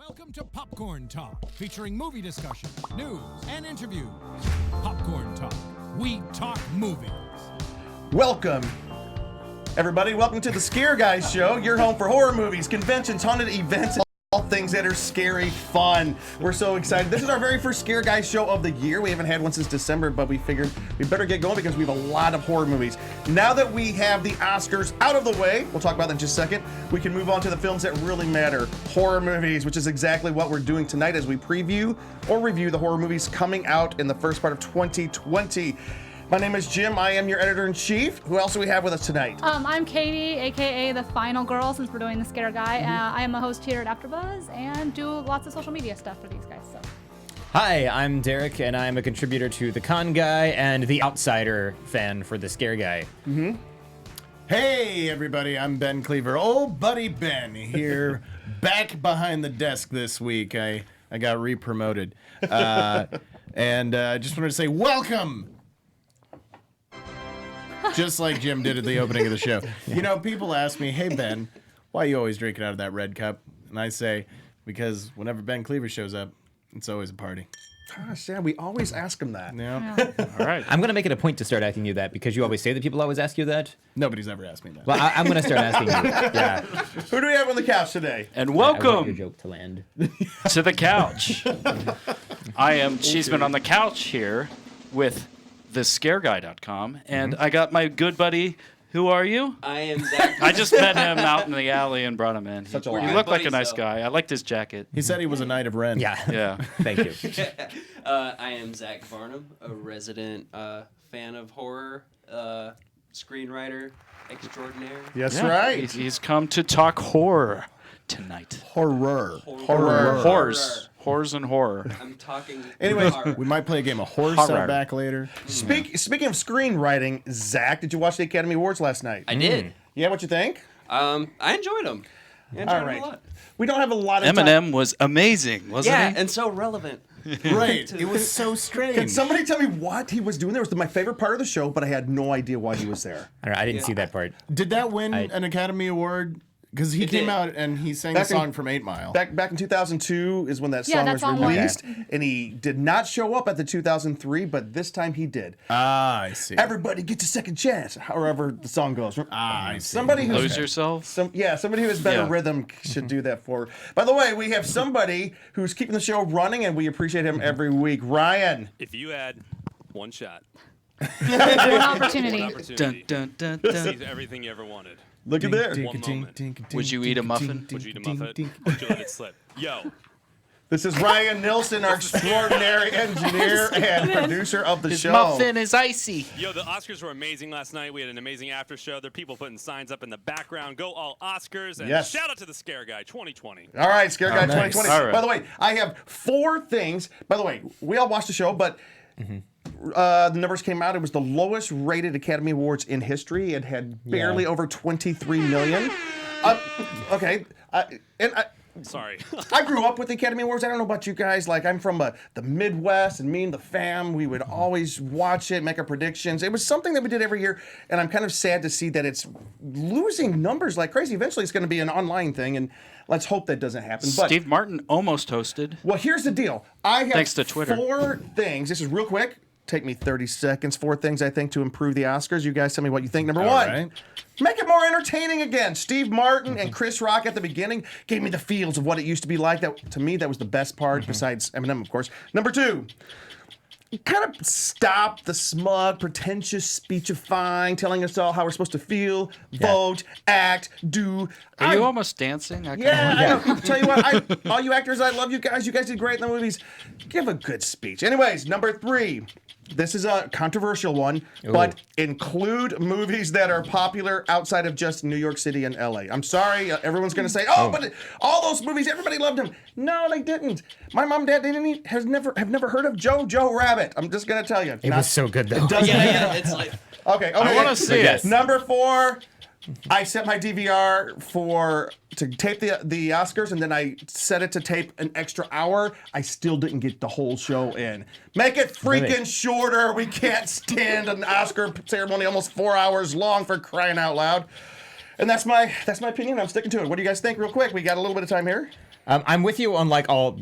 Welcome to Popcorn Talk, featuring movie discussion, news, and interviews. Popcorn Talk. We talk movies. Welcome, everybody. Welcome to the Scare Guys Show, your home for horror movies, conventions, haunted events, and all things that are scary fun. We're so excited. This is our very first Scare Guys Show of the year. We haven't had one since December, but we figured we better get going because we have a lot of horror movies. Now that we have the Oscars out of the way, we'll talk about that in just a second, we can move on to the films that really matter, horror movies, which is exactly what we're doing tonight as we preview or review the horror movies coming out in the first part of 2020. My name is Jim. I am your editor-in-chief. Who else do we have with us tonight? I'm Katie, aka the final girl, since we're doing the Scare Guy. I am a host here at AfterBuzz and do lots of social media stuff for these guys. So. Hi, I'm Derek, and I'm a contributor to The Con Guy and The Outsider fan for The Scare Guy. Hey, everybody, I'm Ben Cleaver. Old buddy Ben here, back behind the desk this week. I got re-promoted. And I just wanted to say welcome! Just like Jim did at the opening of the show. You know, people ask me, hey, Ben, why are you always drinking out of that red cup? And I say, because whenever Ben Cleaver shows up, it's always a party. Gosh, yeah, we always ask him that. Yeah. All right. I'm going to make it a point to start asking you that because you always say that people always ask you that. Nobody's ever asked me that. Well, I'm going to start asking you. Yeah. Who do we have on the couch today? And I want your welcome joke to land. to the couch. I am Cheeseman on the couch here with thescareguy.com, and I got my good buddy. Who are you? I am Zach. I just met him out in the alley and brought him in. Such a He lie. looked like a Buddies, nice though. guy. I liked his jacket. He said he was a knight of Ren. Yeah. Yeah. Thank you. I am Zach Varnum, a resident fan of horror, screenwriter extraordinaire. That's Yeah. right. He's come to talk horror tonight. Horror. Horrors. Horrors and horror. I'm talking. Anyways, horror. We might play a game of horror Horror. cell back later. Speaking of screenwriting, Zach, did you watch the Academy Awards last night? I did. Yeah, what you think? I enjoyed them. I enjoyed All them right. a lot. We don't have a lot of time. Eminem was amazing, wasn't Yeah, he? and so relevant. Right. It was so strange. Can somebody tell me what he was doing there? It was my favorite part of the show, but I had no idea why he was there. I don't know, I didn't see that part. Did that win an Academy Award? Because he came did. out and he sang Back a song in- from 8 Mile. Back in 2002 is when that Yeah, song that was song won. released, and he did not show up at the 2003, but this time he did. I see. Everybody gets a second chance, however the song goes. I see. Somebody who's Lose yourself? somebody who has better Yeah. rhythm should do that for. By the way, we have somebody who's keeping the show running, and we appreciate him every week. Ryan. If you had one shot, One opportunity. opportunity Dun, dun, dun, to dun. see everything you ever wanted, Look at there. one moment, Would you eat a muffin? would you eat a muffin? Would you let it slip? Yo, This is Ryan Nilsson, our extraordinary engineer and producer of the His show. muffin is icy. yo, the Oscars were amazing last night. We had an amazing after show. There are people putting signs up in the background. Go all Oscars! And Yes. shout out to the Scare Guy 2020. All right, Scare Guy nice. 2020. All right. By the way, I have 4 things. By the way, we all watched the show, but the numbers came out. It was the lowest rated Academy Awards in history. It had barely over 23 million. Okay. Sorry. I grew up with the Academy Awards. I don't know about you guys. Like, I'm from the Midwest, and me and the fam, we would always watch it, make our predictions. It was something that we did every year, and I'm kind of sad to see that it's losing numbers like crazy. Eventually, it's going to be an online thing, and let's hope that doesn't happen. But Steve Martin almost hosted. well, here's the deal. I have Thanks to Twitter. 4 things. This is real quick. Take me 30 seconds. 4 things I think to improve the Oscars. You guys tell me what you think. Number 1, right. make it more entertaining again. Steve Martin and Chris Rock at the beginning gave me the feels of what it used to be like. That, to me, that was the best part, besides Eminem, of course. Number 2, kind of stop the smug, pretentious speechifying, telling us all how we're supposed to feel, vote, act, do. Are you almost dancing? I Yeah, I know. Tell you what, all you actors, I love you guys. You guys did great in the movies. Give a good speech. Anyways, number 3. This is a controversial one, but include movies that are popular outside of just New York City and LA. I'm sorry, everyone's going to say, but all those movies, everybody loved them. No, they didn't. My mom and dad have never heard of Joe Rabbit. I'm just going to tell you. It was so good, though. Yeah, it's like Okay. I want to see it. Number 4, I set my DVR to tape the Oscars, and then I set it to tape an extra hour. I still didn't get the whole show in. Make it freaking shorter. We can't stand an Oscar ceremony almost 4 hours long, for crying out loud. And that's my opinion. I'm sticking to it. What do you guys think, real quick? We got a little bit of time here. I'm with you on like all.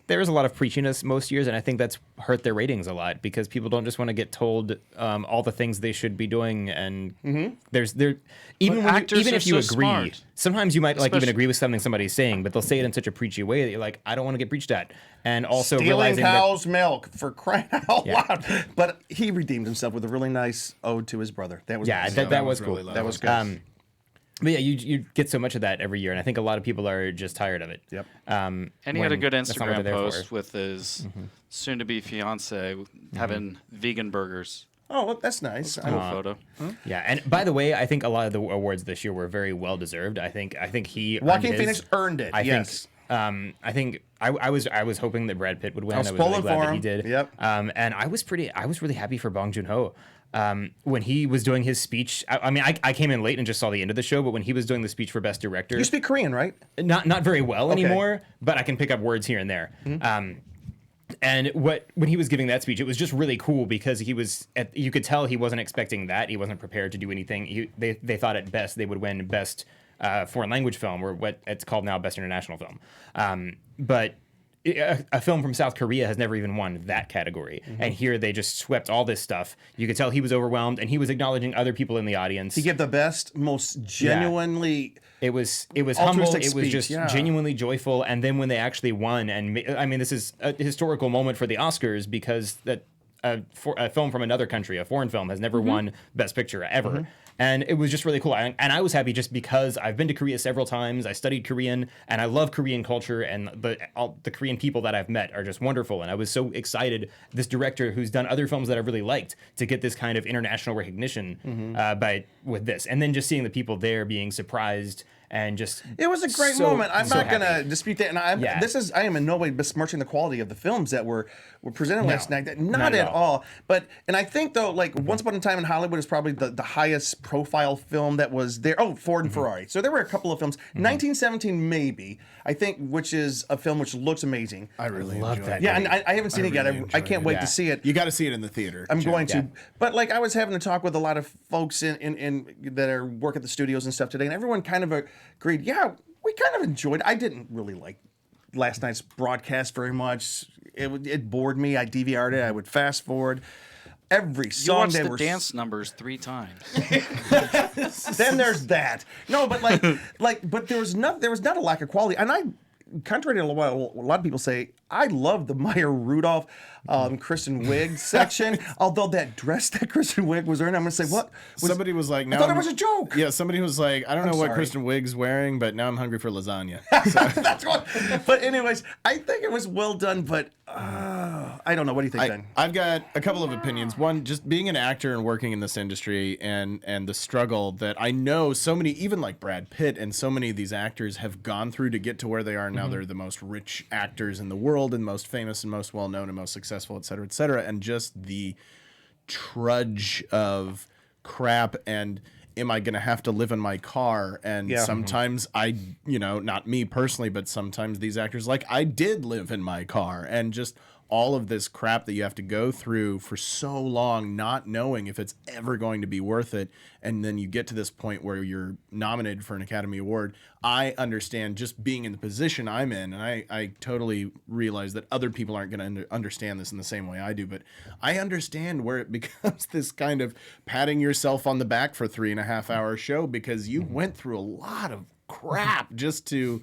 There's a lot of preachiness most years, and I think that's hurt their ratings a lot because people don't just want to get told all the things they should be doing, and there's there even But when actors even are if you so agree, smart. sometimes you might like even Especially- agree with something somebody's saying, but they'll say it in such a preachy way that you're like, I don't want to get preached at, and also Stealing realizing that cow's milk for crying out Yeah. loud. But he redeemed himself with a really nice ode to his brother. That was yeah, nice. that was really cool. lovely. That was good. But yeah, you get so much of that every year, and I think a lot of people are just tired of it. Yep. And he had a when good that's not what Instagram they're there post for. with his soon-to-be fiance having vegan burgers. Oh, well, that's nice. Cool photo. Yeah, and by the way, I think a lot of the awards this year were very well deserved. I think he Joaquin earned his. Phoenix earned it. Yes. I think I was hoping that Brad Pitt would win. I was really pulling glad for that he him. did. Yep. And I was really happy for Bong JoonHo. When he was doing his speech, I mean, I came in late and just saw the end of the show, but when he was doing the speech for Best Director, You speak Korean, right? not very well anymore, but I can pick up words here and there. And when he was giving that speech, it was just really cool because you could tell he wasn't expecting that. He wasn't prepared to do anything. They thought at best they would win Best Foreign Language Film, or what it's called now, Best International Film. But a film from South Korea has never even won that category. And here they just swept all this stuff. You could tell he was overwhelmed, and he was acknowledging other people in the audience. He gave the best, most genuinely. It was humble. Altruistic It was speech, just yeah. genuinely joyful. And then when they actually won, and I mean, this is a historical moment for the Oscars because that a film from another country, a foreign film, has never won Best Picture ever. And it was just really cool. And I was happy just because I've been to Korea several times. I studied Korean, and I love Korean culture, and the Korean people that I've met are just wonderful. And I was so excited, this director who's done other films that I really liked, to get this kind of international recognition with this. And then just seeing the people there being surprised and just It was a great so- moment. I'm so not going to happy. dispute that. And Yeah. I am in no way besmirching the quality of the films that were presented last night. Not not at at all. But, and I think though, like Once Upon a Time in Hollywood is probably the highest profile film that was there. Oh, Ford and Ferrari. So there were a couple of films. 1917 maybe, I think, which is a film which looks amazing. I really love enjoyed that. it. Yeah, and I haven't seen it yet. really I enjoyed can't it. wait Yeah. to see it. You got to see it in the theater. I'm Jim. going to. Yeah. But like I was having a talk with a lot of folks in that are work at the studios and stuff today, and everyone kind of agreed, yeah, we kind of enjoyed it. I didn't really like last night's broadcast very much. It bored me. I DVR'd it. I would fast forward. Every You song watched they the were dance numbers 3 times. then there's that. No, but but there was not a lack of quality. And I, contrary to what a lot of people say, I love the Maya Rudolph Kristen Wiig section. Although that dress that Kristen Wiig was wearing, I'm gonna say what Somebody was like, I "Now thought it I'm- was a joke. Yeah, somebody was like, "I don't know what sorry. Kristen Wiig's wearing, but now I'm hungry for lasagna." That's what. But anyways, I think it was well done. But I don't know. What do you think, Ben? I've got a couple of opinions. One, just being an actor and working in this industry, and the struggle that I know so many, even like Brad Pitt and so many of these actors have gone through to get to where they are now. They're the most rich actors in the world, and most famous and most well known and most successful, et cetera, et cetera. And just the trudge of crap and am I going to have to live in my car? And Yeah. sometimes not me personally, but sometimes these actors, like I did live in my car, and just all of this crap that you have to go through for so long, not knowing if it's ever going to be worth it. And then you get to this point where you're nominated for an Academy Award. I understand just being in the position I'm in, and I totally realize that other people aren't going to understand this in the same way I do, but I understand where it becomes this kind of patting yourself on the back for 3.5-hour show, because you went through a lot of crap just to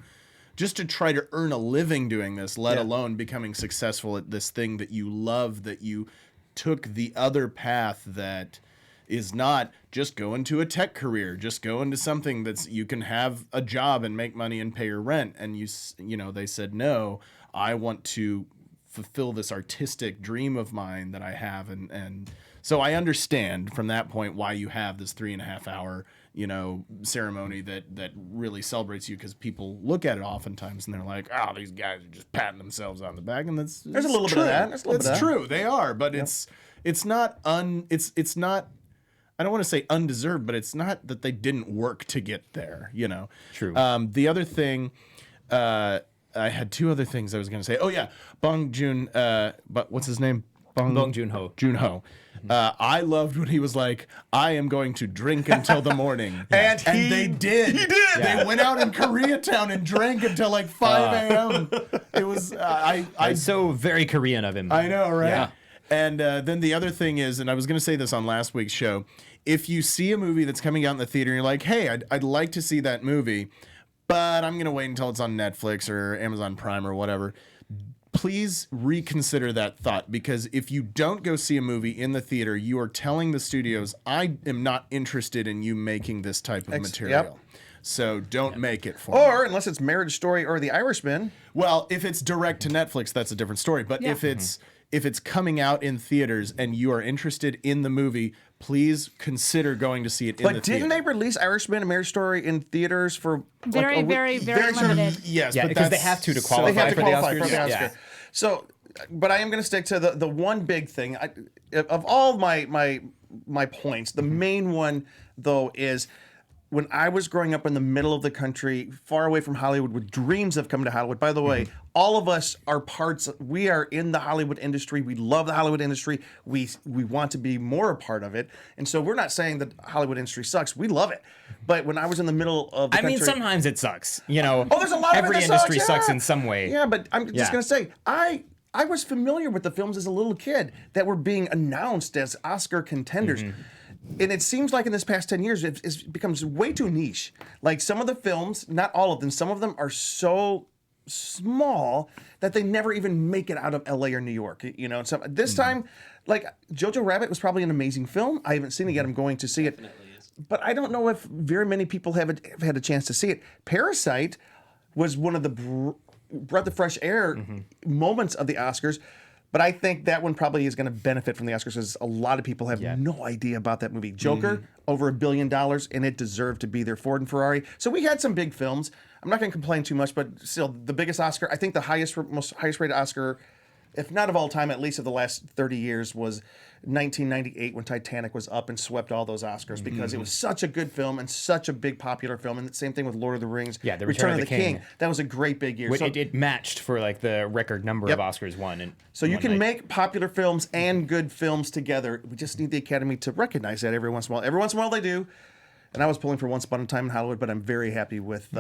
try to earn a living doing this, let alone becoming successful at this thing that you love, that you took the other path that is not just go into a tech career, just go into something that's you can have a job and make money and pay your rent. And they said, no, I want to fulfill this artistic dream of mine that I have. And so I understand from that point why you have this 3.5-hour ceremony that really celebrates you, because people look at it oftentimes and they're like, oh, these guys are just patting themselves on the back, and there's a little bit of that. There's a little bit of that. true. They are, but it's not it's not. I don't want to say undeserved, but it's not that they didn't work to get there. True. The other thing, I had 2 other things I was going to say. Oh yeah, Bong Joon. But what's his name? Bong JoonHo. JoonHo. I loved when he was like, I am going to drink until the morning. And they did. He did. They went out in Koreatown and drank until like 5 a.m. It was, It's so very Korean of him. I know, right? Yeah. And then the other thing is, and I was going to say this on last week's show, if you see a movie that's coming out in the theater and you're like, hey, I'd like to see that movie, but I'm going to wait until it's on Netflix or Amazon Prime or whatever, please reconsider that thought, because if you don't go see a movie in the theater, you are telling the studios, I am not interested in you making this type of material. Yep. So don't make it for me. Or unless it's Marriage Story or The Irishman. Well, if it's direct to Netflix, that's a different story. But Yeah. if it's coming out in theaters and you are interested in the movie, please consider going to see it in the But theater. didn't they release Irishman and Marriage Story in theaters for Very, like a week? very, very sort of- limited. Yes, Yeah, but because they that's have to so- qualify They have to for the qualify for Oscars? the Oscar. Yeah. So, but I am going to stick to the one big thing. Of all my points, the main one though is when I was growing up in the middle of the country, far away from Hollywood, with dreams of coming to Hollywood. By the way, all of us are we are in the Hollywood industry. We love the Hollywood industry. We want to be more a part of it. And so we're not saying that Hollywood industry sucks. We love it. But when I was in the middle of the I country. mean, sometimes it sucks. You know, Oh, there's a lot of every it that industry sucks, yeah. in some way. Yeah, but I'm just Yeah. going to say, I was familiar with the films as a little kid that were being announced as Oscar contenders. And it seems like in this past 10 years, it becomes way too niche. Like some of the films, not all of them, some of them are so small that they never even make it out of LA or New York. You know, so this time, like Jojo Rabbit was probably an amazing film. I haven't seen it yet. I'm going to see it. But I don't know if very many people have had a chance to see it. Parasite was one of the breath of fresh air moments of the Oscars. But I think that one probably is going to benefit from the Oscars because a lot of people have no idea about that movie. Joker, over $1 billion, and it deserved to be there. Ford and Ferrari. So we had some big films. I'm not going to complain too much, but still, the biggest Oscar, I think the highest rated Oscar, if not of all time, at least of the last 30 years, was 1998 when Titanic was up and swept all those Oscars because it was such a good film and such a big popular film. And the same thing with Lord of the Rings. Yeah, the Return of the King. That was a great big year. It matched for like the record number of Oscars won. And So you can make popular films and good films together. We just need the Academy to recognize that every once in a while. Every once in a while they do. And I was pulling for Once Upon a Time in Hollywood, but I'm very happy with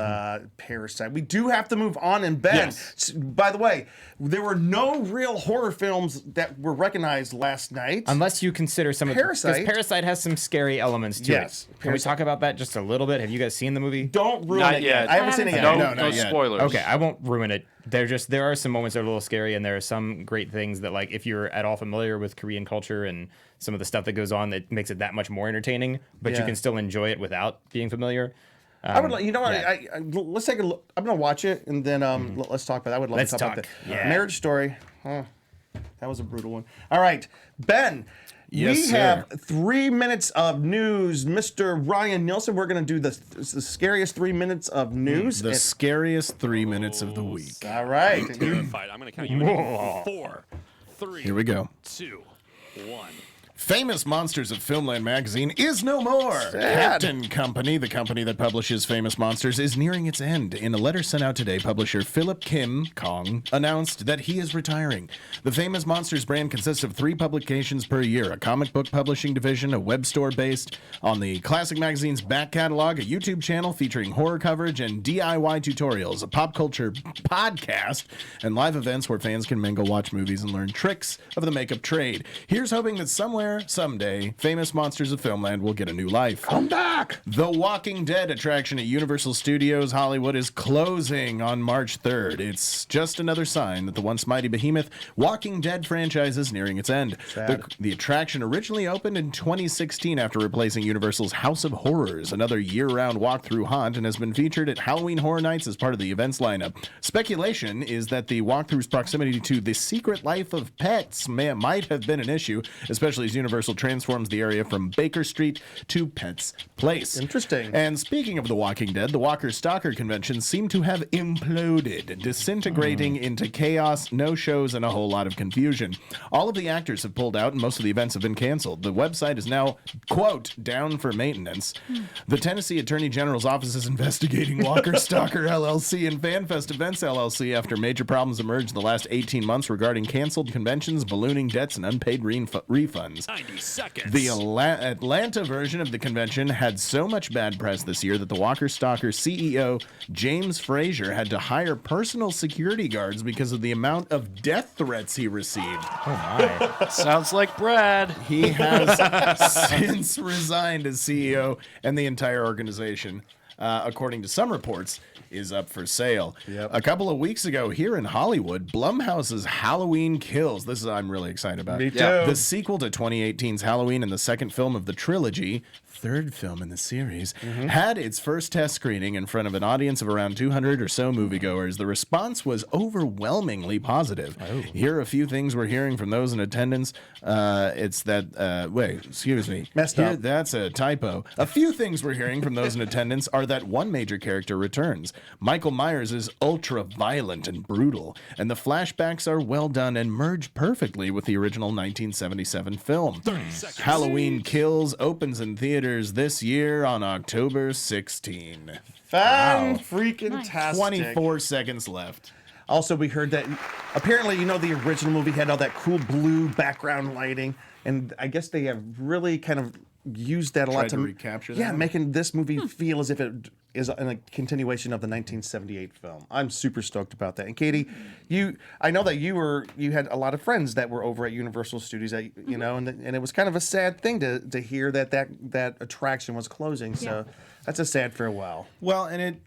Parasite. We do have to move on. And Ben, by the way, there were no real horror films that were recognized last night. Unless you consider some Parasite. because Parasite has some scary elements to Yes. it. Can we talk about that just a little bit? Have you guys seen the movie? Don't ruin Not it yet. I haven't seen it yet. No, No, no not yet. spoilers. Okay, I won't ruin it. There are some moments that are a little scary, and there are some great things that, like, if you're at all familiar with Korean culture and some of the stuff that goes on, that makes it that much more entertaining. But you Yeah. can still enjoy it without being familiar. I would, you know what? yeah. Let's take a look. I'm gonna watch it and then let's talk about that. I would love Let's to talk about talk. that. Yeah. Marriage Story. Huh. That was a brutal one. All right, Ben. Yes, we sir. have 3 minutes of news, Mr. Ryan Nielsen. We're gonna do the scariest 3 minutes of news. The scariest 3 minutes of the week. All right. Terrified. I'm going to count you in 4, 3, Here we go. 2, 1. Famous Monsters of Filmland magazine is no more. Captain Company, the company that publishes Famous Monsters, is nearing its end. In a letter sent out today, publisher Philip Kim Kong announced that he is retiring. The Famous Monsters brand consists of 3 publications per year, a comic book publishing division, a web store based on the classic magazine's back catalog, a YouTube channel featuring horror coverage and DIY tutorials, a pop culture podcast, and live events where fans can mingle, watch movies, and learn tricks of the makeup trade. Here's hoping that someday, Famous Monsters of Filmland will get a new life. Come back. The Walking Dead attraction at Universal Studios Hollywood is closing on March 3rd. It's just another sign that the once mighty behemoth Walking Dead franchise is nearing its end. The attraction originally opened in 2016 after replacing Universal's House of Horrors, another year-round walkthrough haunt, and has been featured at Halloween Horror Nights as part of the event's lineup. Speculation is that the walkthrough's proximity to The Secret Life of Pets might have been an issue, especially as Universal transforms the area from Baker Street to Pence Place. Interesting. And speaking of The Walking Dead, the Walker Stalker convention seemed to have imploded, disintegrating into chaos, no shows, and a whole lot of confusion. All of the actors have pulled out and most of the events have been canceled. The website is now, quote, down for maintenance. The Tennessee Attorney General's office is investigating Walker Stalker LLC and FanFest Events LLC after major problems emerged in the last 18 months regarding canceled conventions, ballooning debts, and unpaid refunds. 90 seconds. The Atlanta version of the convention had so much bad press this year that the Walker Stalker CEO, James Frazier, had to hire personal security guards because of the amount of death threats he received. Oh my. Sounds like Brad. He has since resigned as CEO, and the entire organization, according to some reports, is up for sale. A couple of weeks ago here in Hollywood, Blumhouse's Halloween Kills. This is I'm really excited about. Me too. The sequel to 2018's Halloween and the second film of the trilogy, third film in the series, had its first test screening in front of an audience of around 200 or so moviegoers. The response was overwhelmingly positive. Here are a few things we're hearing from those in attendance. It's that, wait, excuse me. Messed up. That's a typo. A few things we're hearing from those in attendance are that one major character returns. Michael Myers is ultra violent and brutal, and the flashbacks are well done and merge perfectly with the original 1977 film. 30 seconds. Halloween Kills opens in theaters this year on October 16. Freaking tastic. 24 seconds left. Also, we heard that apparently, the original movie had all that cool blue background lighting, and I guess they have really kind of used that a lot Tried to recapture that? Yeah, making this movie feel as if it is a continuation of the 1978 film. I'm super stoked about that. And Katie, I know that you had a lot of friends that were over at Universal Studios, and it was kind of a sad thing to hear that attraction was closing. So that's a sad farewell. Well, and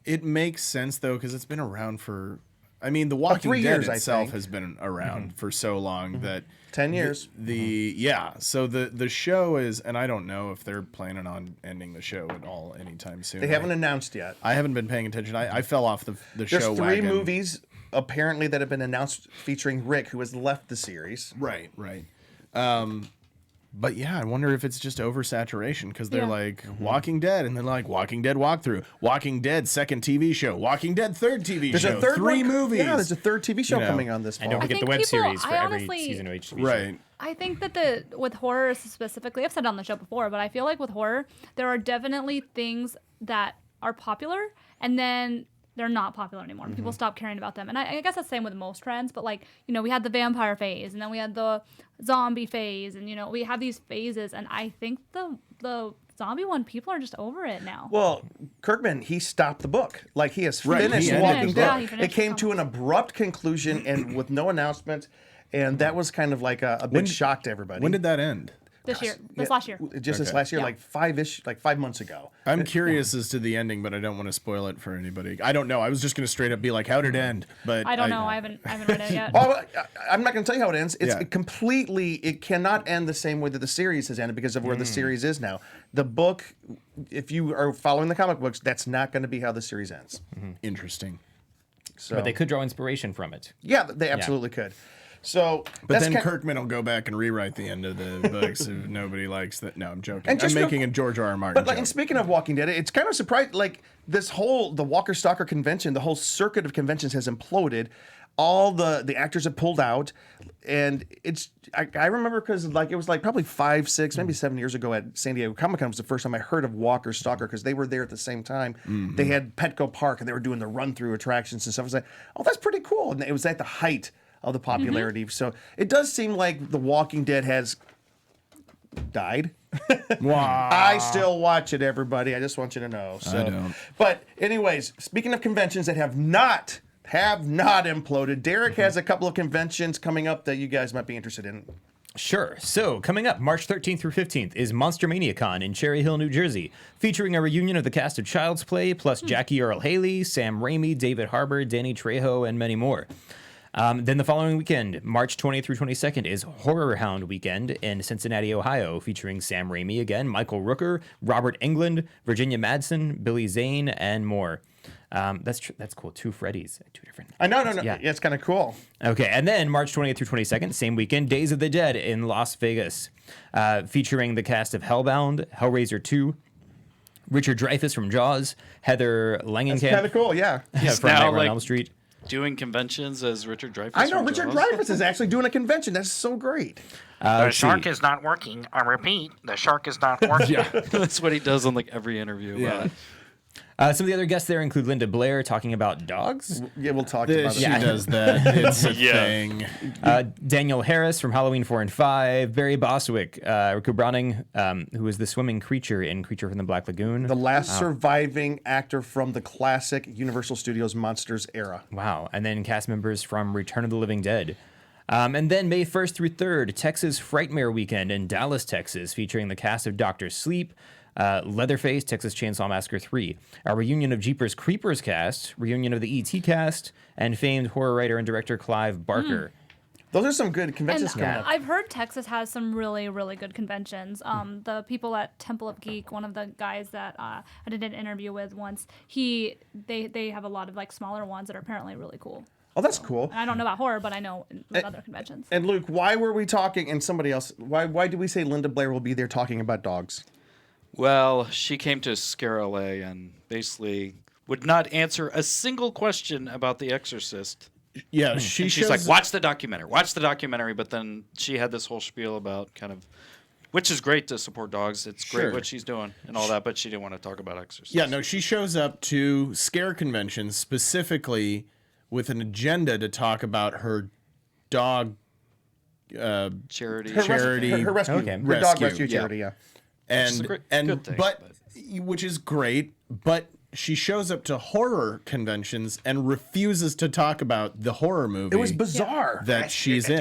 it makes sense though, because it's been around for. I mean, The Walking 3 Dead years, I itself think. has been around for so long that 10 years. So the show is, and I don't know if they're planning on ending the show at all anytime soon. They haven't announced yet. I haven't been paying attention. I fell off the There's show 3 wagon. movies apparently that have been announced featuring Rick, who has left the series. Right. But yeah, I wonder if it's just oversaturation because they're like Walking Dead, and they're like Walking Dead walkthrough, Walking Dead second TV show, Walking Dead third TV There's show, a third 3 one. movies. Yeah, there's a third TV show You know. coming on this fall. And don't forget the think web people- series for I every honestly- season of HTV show. Right. I think that with horror specifically, I've said it on the show before, but I feel like with horror, there are definitely things that are popular and then they're not popular anymore. People stop caring about them. And I guess that's the same with most trends, but we had the vampire phase and then we had the zombie phase and, we have these phases. And I think the zombie one, people are just over it now. Well, Kirkman, he stopped the book. Like, he has Right, finished he ended Walking the Dead. book. Yeah, he finished It came the to an abrupt conclusion and with no announcement. And that was kind of like a big shock to everybody. When did that end? This Yeah, last year. Just this Okay. last year, Yeah. like 5 months ago. I'm curious as to the ending, but I don't want to spoil it for anybody. I don't know. I was just going to straight up be like, how did it end? But I don't know. I haven't read it yet. Oh, I'm not going to tell you how it ends. It's Yeah. it cannot end the same way that the series has ended because of where the series is now. The book, if you are following the comic books, that's not going to be how the series ends. Interesting. So, But they could draw inspiration from it. yeah, they absolutely could. So, But that's then kind- Kirkman will go back and rewrite the end of the books if nobody likes that. No, I'm joking. And just I'm real- making a George R. R. Martin But and joke. speaking of Walking Dead, it's kind of surprising. Like the Walker Stalker convention, the whole circuit of conventions has imploded. All the actors have pulled out, and I remember because it was probably 5, 6, maybe 7 years ago at San Diego Comic-Con was the first time I heard of Walker Stalker because they were there at the same time. They had Petco Park and they were doing the run-through attractions and stuff. I was like, oh, that's pretty cool. And it was at the height of the popularity. So it does seem like The Walking Dead has died. Wow. I still watch it, everybody. I just want you to know. So. I don't. But anyways, speaking of conventions that have not imploded, Derek has a couple of conventions coming up that you guys might be interested in. Sure. So, coming up March 13th through 15th is Monster Mania Con in Cherry Hill, New Jersey, featuring a reunion of the cast of Child's Play, plus Jackie Earle Haley, Sam Raimi, David Harbour, Danny Trejo, and many more. Then the following weekend, March 20th through 22nd, is Horror Hound Weekend in Cincinnati, Ohio, featuring Sam Raimi again, Michael Rooker, Robert Englund, Virginia Madsen, Billy Zane, and more. That's cool. 2 Freddys, 2 different. I know, no. Yeah. Yeah, it's kind of cool. Okay, and then March 20th through 22nd, same weekend, Days of the Dead in Las Vegas, featuring the cast of Hellbound, Hellraiser 2, Richard Dreyfuss from Jaws, Heather Langenkamp. It's kind of cool, yeah. From now, Nightmare on like, Elm Street. Doing conventions as Richard Dreyfuss. I know, from Richard Jaws. Dreyfuss is actually doing a convention. That's so great. The Let's shark see. is not working. I repeat, the shark is not working. That's what he does on like every interview. about it. Some of the other guests there include Linda Blair talking about dogs, Yeah, we'll talk She about it. does that. It's a thing. Daniel Harris from Halloween 4 and 5, Barry Bostwick, Rico Browning, who was the swimming creature in Creature from the Black Lagoon. The last surviving actor from the classic Universal Studios Monsters era. Wow. And then cast members from Return of the Living Dead. And then May 1st through 3rd, Texas Frightmare Weekend in Dallas, Texas, featuring the cast of Dr. Sleep, Leatherface, Texas Chainsaw Massacre 3, a reunion of Jeepers Creepers cast, reunion of the E.T. cast, and famed horror writer and director Clive Barker. Those are some good conventions And coming up. I've heard Texas has some really, really good conventions. The people at Temple of Geek, one of the guys that I did an interview with once, they have a lot of like smaller ones that are apparently really cool. Oh, that's cool. And I don't know about horror, but I know with other conventions. And Luke, why were we talking, and somebody else, why did we say Linda Blair will be there talking about dogs? Well, she came to Scare LA and basically would not answer a single question about The Exorcist. Yeah, And she's shows- like, watch the documentary. But then she had this whole spiel about kind of, which is great to support dogs. It's great Sure. what she's doing and all that, but she didn't want to talk about Exorcist. Yeah, no, she shows up to scare conventions specifically with an agenda to talk about her dog Charity. Charity. Her rescue. Okay. Her dog Rescue, rescue yeah. charity, yeah. is and a great- and good thing, but which is great, but she shows up to horror conventions and refuses to talk about the horror movie It was bizarre. that she's in.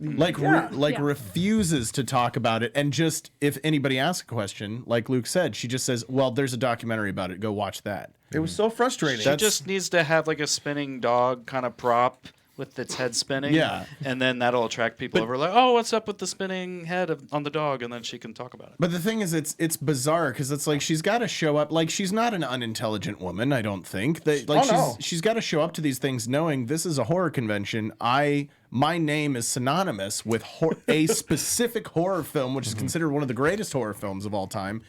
Like Yeah. Yeah. refuses to talk about it, and just if anybody asks a question, like Luke said, she just says, "Well, there's a documentary about it. Go watch that." It was so frustrating. She just needs to have like a spinning dog kind of prop with its head spinning. Yeah. And then that'll attract people over like, oh, what's up with the spinning head on the dog? And then she can talk about it. But the thing is, it's bizarre because it's like she's got to show up. Like she's not an unintelligent woman, I don't think. That like no. she's got to show up to these things knowing this is a horror convention. My name is synonymous with a specific horror film, which is considered one of the greatest horror films of all time.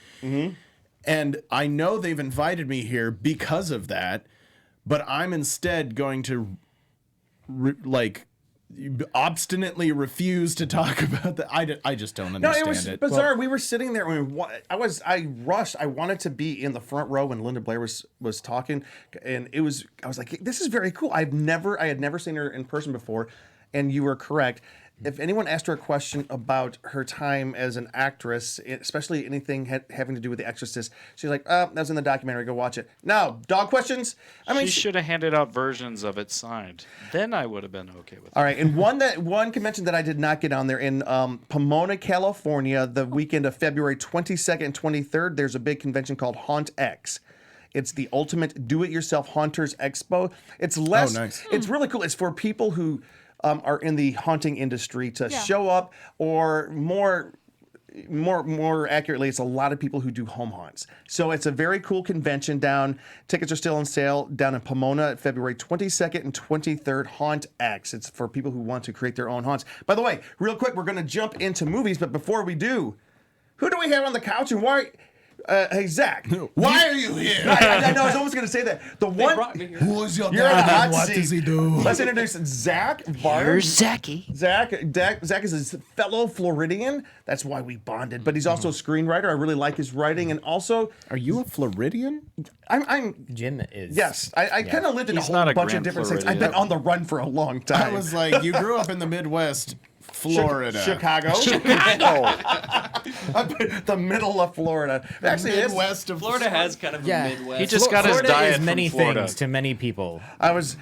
And I know they've invited me here because of that, but I'm instead going to obstinately refuse to talk about that. I just don't No, understand it was it. bizarre. We were sitting there when I rushed. I wanted to be in the front row when Linda Blair was talking, and I was like, this is very cool. I had never seen her in person before, and you were correct. If anyone asked her a question about her time as an actress, especially anything having to do with The Exorcist, she's like, that was in the documentary. Go watch it. No, dog questions? I mean, She should have handed out versions of it signed. Then I would have been okay with it. all right, and one convention that I did not get on there in Pomona, California, the weekend of February 22nd and 23rd, there's a big convention called Haunt X. It's the ultimate do-it-yourself haunters expo. It's less. Oh, nice. It's really cool. It's for people who are in the haunting industry to Yeah. show up, or more accurately, it's a lot of people who do home haunts. So it's a very cool convention down. Tickets are still on sale down in Pomona, February 22nd and 23rd. Haunt X. It's for people who want to create their own haunts. By the way, real quick, we're going to jump into movies, but before we do, who do we have on the couch and why? Hey, Zach. Why are you here? I know. I was almost going to say that. The They one. brought me here. Who is your You're on the hot What seat. does he do? Let's introduce Zach Varnum. Here's Zachy. Zach is a fellow Floridian. That's why we bonded. But he's also a screenwriter. I really like his writing, and also Are you a Floridian? I'm Jim is. yes. I kind of lived in He's a not whole a bunch of Grand different states. I've Floridian. been on the run for a long time. I was like, you grew up in the Midwest, Florida. Chicago. The middle of Florida. Actually, it is. Midwest of Florida has kind of Yeah. a Midwest. He just got his Florida diet is many from Florida. things to many people. I was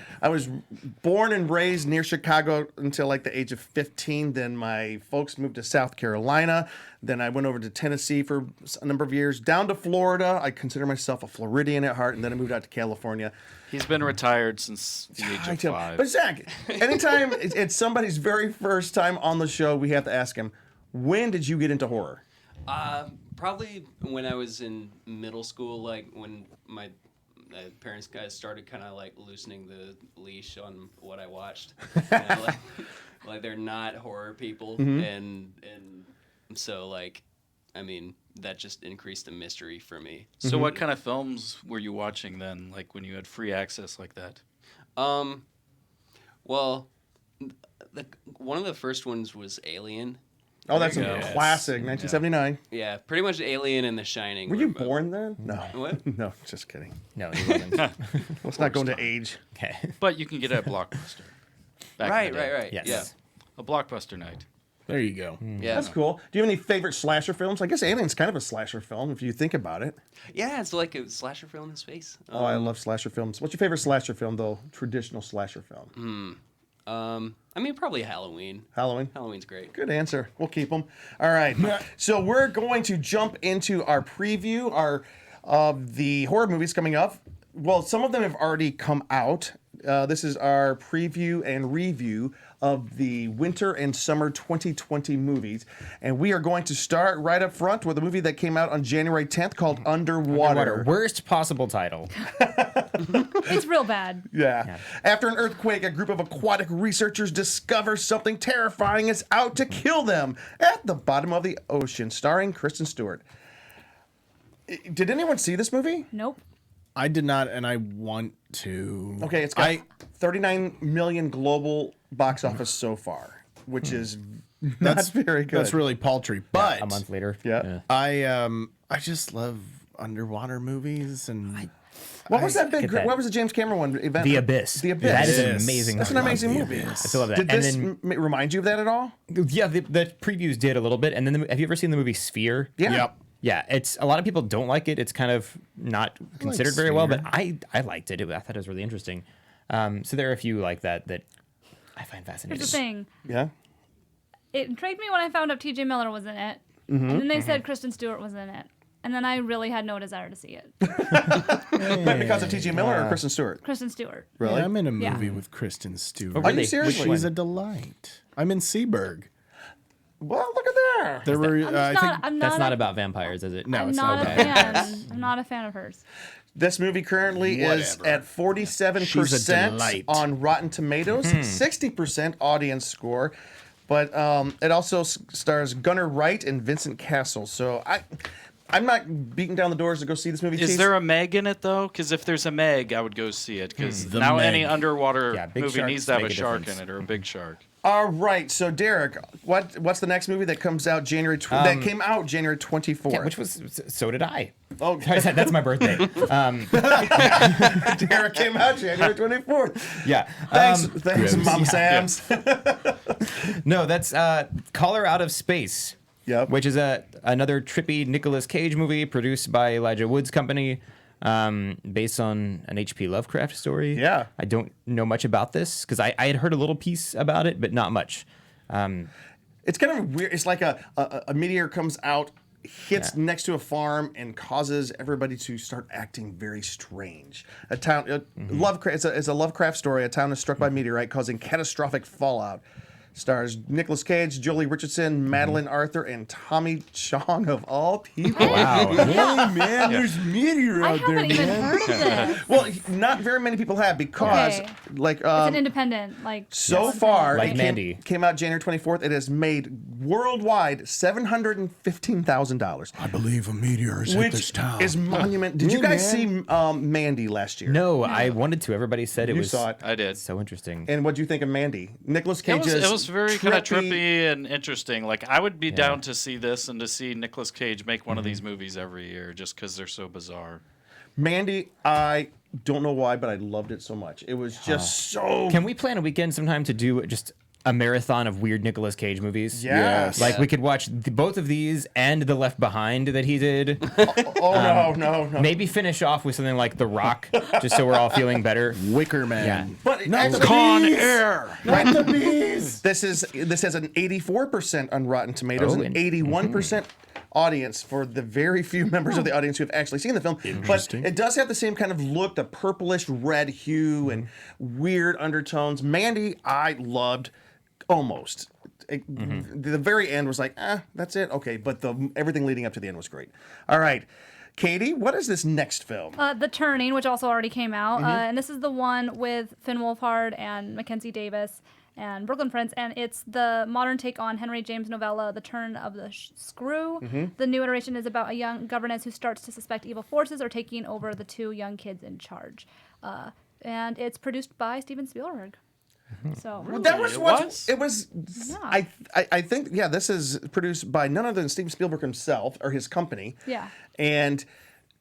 born and raised near Chicago until like the age of 15. Then my folks moved to South Carolina. Then I went over to Tennessee for a number of years. Down to Florida. I consider myself a Floridian at heart. And then I moved out to California. He's been retired since the age I of tell- 5. But Zach, anytime it's somebody's very first time on the show, we have to ask him, when did you get into horror? Probably when I was in middle school, like when my parents guys started kind of like loosening the leash on what I watched. You know, like they're not horror people, and so like, I mean, that just increased the mystery for me. So what kind of films were you watching then? Like when you had free access like that? Well, one of the first ones was Alien. Oh, that's a Yes. classic, 1979. Yeah, pretty much Alien and The Shining. Were you born then? No. What? No, just kidding. No, he wasn't. Let's not go into age. Okay. But you can get it at Blockbuster. Back in Right, the day. right, right. Yes. Yeah. A Blockbuster night. There you go. Yeah. That's cool. Do you have any favorite slasher films? I guess Alien's kind of a slasher film if you think about it. Yeah, it's like a slasher film in space. Oh, I love slasher films. What's your favorite slasher film, though? Traditional slasher film. I mean, probably Halloween. Halloween. Halloween's great. Good answer. We'll keep them. All right. So we're going to jump into our preview of the horror movies coming up. Well, some of them have already come out. This is our preview and review of the winter and summer 2020 movies. And we are going to start right up front with a movie that came out on January 10th called Underwater. Worst possible title. It's real bad. Yeah. After an earthquake, a group of aquatic researchers discover something terrifying is out to kill them at the bottom of the ocean, starring Kristen Stewart. Did anyone see this movie? Nope. I did not, and I want to. Okay, it's got 39 million global box office so far, which is not very good. That's really paltry. But A month later. Yeah. I just love underwater movies, and What was that big? get that. What was the James Cameron one? Event? The Abyss. The Abyss. That is an Yes. amazing That's an movie. amazing The movie. Abyss. I still love that. Did And this then, remind you of that at all? yeah, the previews did a little bit. And then have you ever seen the movie Sphere? Yeah. Yep. Yeah, it's a lot of people don't like it. It's kind of not considered very well, but Sphere. I liked it. I thought it was really interesting. So there are a few like that I find fascinating. Here's the thing. Yeah. It intrigued me when I found out T.J. Miller was in it, and then they said Kristen Stewart was in it, and then I really had no desire to see it. But because of T.J. Miller or Kristen Stewart? Kristen Stewart. Really? Yeah, I'm in a Yeah. movie with Kristen Stewart. Oh, Are you really? serious? Which She's one? a delight. I'm in Seaburg. Well, look at there. There were, I'm just I not. think, I'm That's not a- about vampires, is it? no, I'm it's not not a bad. fan. I'm not a fan of hers. This movie currently is Whatever. at 47% She's a delight. on Rotten Tomatoes, 60% audience score. But it also stars Gunnar Wright and Vincent Castle. So I'm not beating down the doors to go see this movie. Is Chase. there a Meg in it though? Because if there's a Meg, I would go see it. Because The now Meg. any underwater Yeah, big movie sharks needs to have make a a shark difference. in it or a big shark. All right. So Derek, what's the next movie that comes out that came out January 24th? Yeah, which was so did I. Oh, That's my birthday. Derek came out January 24th. Yeah. Thanks, Mom Sam's. No, that's Caller Out of Space. Yep. Which is another trippy Nicolas Cage movie produced by Elijah Wood's company, based on an H.P. Lovecraft story. Yeah. I don't know much about this because I had heard a little piece about it, but not much. It's kind of weird. It's like a meteor comes out, hits next to a farm, and causes everybody to start acting very strange. A town, Lovecraft. It's a Lovecraft story. A town is struck by a meteorite, causing catastrophic fallout. Stars Nicolas Cage, Jolie Richardson, Madeline Arthur, and Tommy Chong of all people. Wow. hey man, there's meteor I out there, haven't even man. heard of this. Well, not very many people have because, Okay. like, It's an independent, like. so yes. far, Like it Mandy. came out January 24th. It has made worldwide $715,000. I believe a meteor has hit this Which town. is monument. Did you Hey, guys man. see Mandy last year? No, I wanted to. Everybody said it You was saw it. I did. so interesting. And what do you think of Mandy? Nicolas It Cage was very kind of trippy and interesting. Like I would be down to see this and to see Nicolas Cage make one of these movies every year, just because they're so bizarre. Mandy, I don't know why, but I loved it so much. It was just so. Can we plan a weekend sometime to do just a marathon of weird Nicolas Cage movies? Yes. Like we could watch both of these and The Left Behind that he did. no. Maybe finish off with something like The Rock, just so we're all feeling better. Wicker Man. Yeah. But Not actually- the Con bees. Air. Right. The bees. This has an 84% on Rotten Tomatoes Oh, and 81% audience for the very few members of the audience who have actually seen the film. But Interesting. it does have the same kind of look, the purplish red hue and weird undertones. Mandy, I loved almost. The very end was like, that's it, okay. But everything leading up to the end was great. All right. Katie, what is this next film? The Turning, which also already came out, and this is the one with Finn Wolfhard and Mackenzie Davis and Brooklyn Prince, and it's the modern take on Henry James' novella, The Turn of the Screw. The new iteration is about a young governess who starts to suspect evil forces are taking over the two young kids in charge. And it's produced by Steven Spielberg. So That was what it was. Yeah. I think this is produced by none other than Steven Spielberg himself or his company. Yeah. And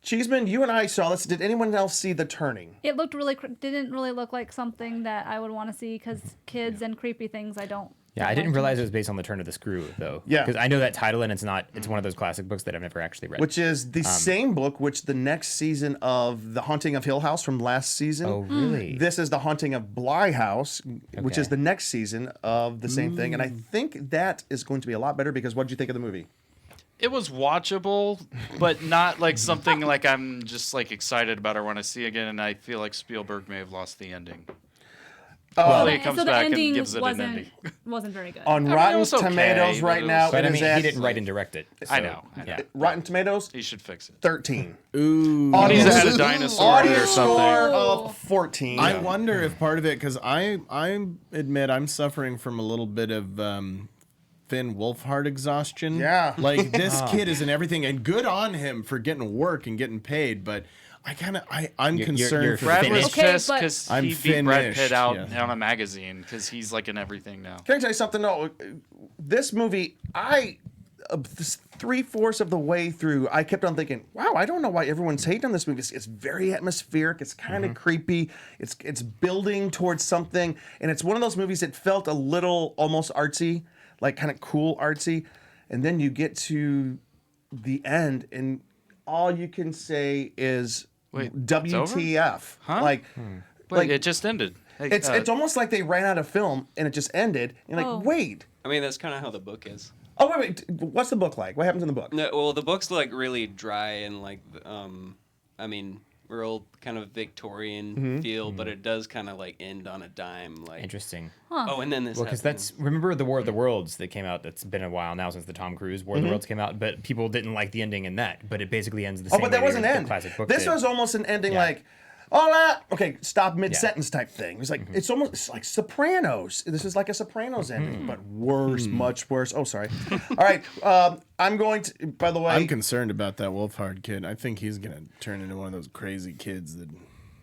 Cheeseman, you and I saw this. Did anyone else see The Turning? It looked really didn't really look like something that I would want to see because kids and creepy things I don't. Yeah, I like didn't too realize much. it was based on The Turn of the Screw, though. Yeah. Because I know that title, and it's one of those classic books that I've never actually read. Which is the same book which the next season of The Haunting of Hill House from last season. Oh, really? This is The Haunting of Bly House, which is Okay. the next season of the same thing. And I think that is going to be a lot better because what did you think of the movie? It was watchable, but not like something like I'm just like excited about or want to see again. And I feel like Spielberg may have lost the ending. Hopefully it comes so the back ending and gives it an wasn't ending. wasn't very good. On mean, it Rotten was okay, Tomatoes but right it now, was- But it I is mean, at he didn't write and direct it. I so, know. Yeah. Rotten Tomatoes, He should fix it. 13. Ooh. He's had a dinosaur Audience or something. score of 14. I wonder if part of it, because I admit I'm suffering from a little bit of Finn Wolfhard exhaustion. Yeah. Like this kid is in everything, and good on him for getting work and getting paid, but I'm concerned you're for Brad finished. was Okay, pissed but- because I'm he beat Brad finished, Pitt out yeah. on a magazine because he's like in everything now. Can I tell you something? No, this movie, 3/4 of the way through, I kept on thinking, wow, I don't know why everyone's hating on this movie. It's very atmospheric. It's kind of creepy. It's building towards something. And it's one of those movies that felt a little almost artsy, like kind of cool artsy. And then you get to the end and all you can say is Wait, it's WTF. Huh? Like, Wait, it just ended. Hey, it's almost like they ran out of film and it just ended. And Oh. wait. I mean, that's kind of how the book is. Oh, wait. What's the book like? What happens in the book? No, well, the book's like really dry and like, I mean, real kind of Victorian feel, but it does kind of like end on a dime. Like, Interesting. oh, and then this. Well, because happened. remember the War of the Worlds that came out. That's been a while now since the Tom Cruise War of the Worlds came out, but people didn't like the ending in that. But it basically ends the same. Oh, but that way wasn't the end. classic book This did. was almost an ending Yeah. like, okay, stop mid-sentence type thing. It was like, it's almost like Sopranos. This is like a Sopranos ending, but worse, much worse. Oh, sorry. All right, I'm going to, by the way, I'm concerned about that Wolfhard kid. I think he's gonna turn into one of those crazy kids that